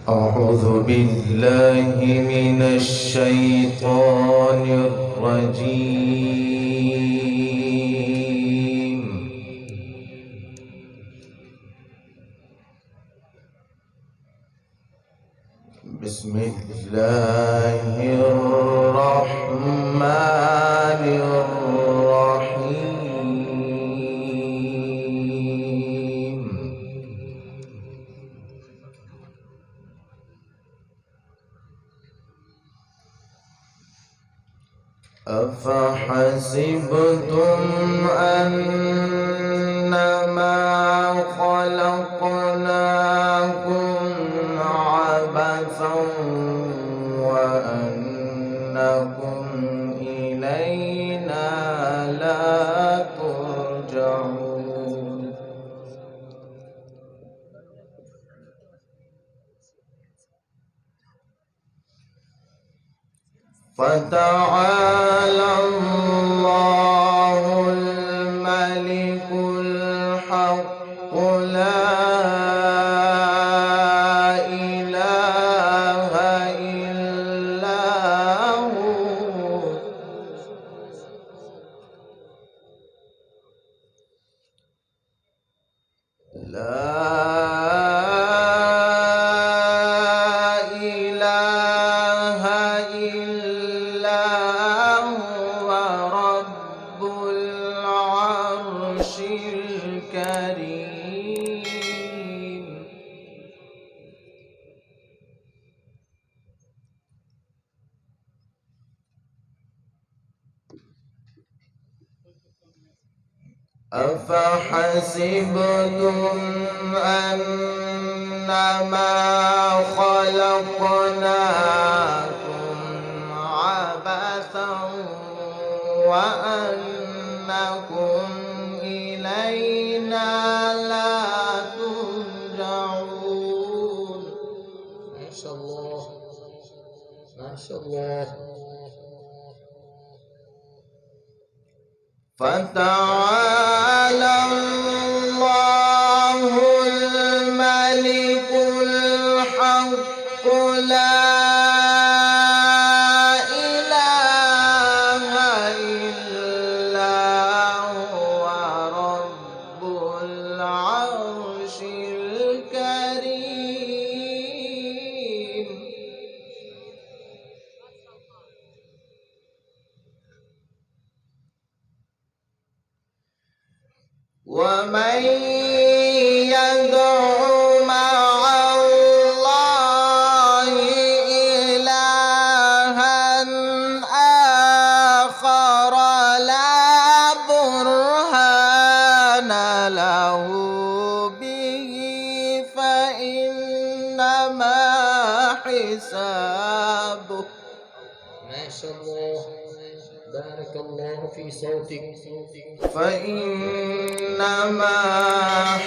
أعوذ بالله من الشيطان الرجيم. بسم الله الرحمن الرحيم. أفحسبتم أنما خلقناكم عبثا وأنكم إلينا لا ترجعون. فتعالى الله الملك الحق لا إله إلا هو. الكريم. أفحسبتم أنما خلقناكم عبثا وأنكم إلينا لا ترجعون. ما شاء الله ما شاء الله. فتعالى الله الملك الحق لا إله إلا هو رب العرش الكريم. ومن يدع مع الله إلها آخر لا برهان له به فإنما حسابه. ما شاء الله، بارك الله في صوتك. فإنما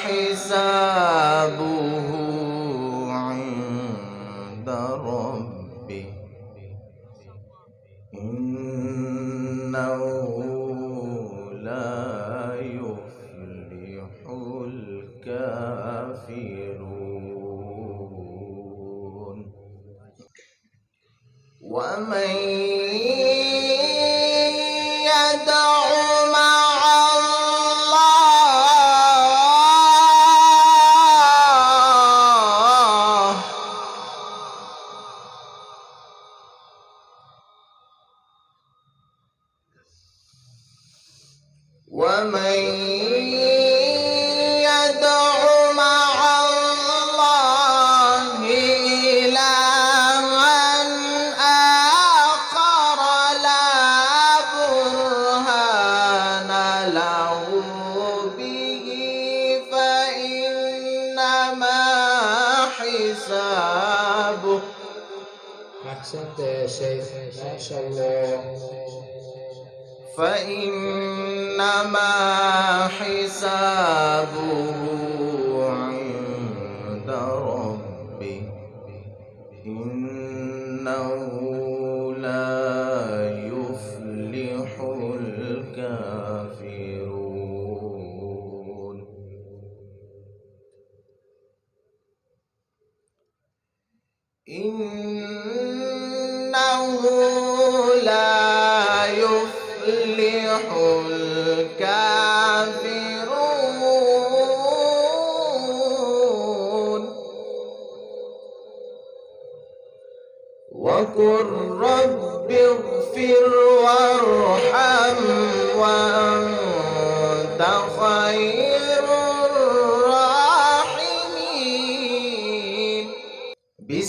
حسابه عند ربه إنه لا يفلح الكافرون. ومن يدع مع الله ومن يدع مع الله إلها آخر لا برهان له به فإنما حسابه. أحسنت يا شيخ، ما شاء الله. فإنما حسابه عند ربه إنه لا يفلح الكافرون. إنه لا يفلح الكافرون وقل رب اغفر وارحم وأنت خير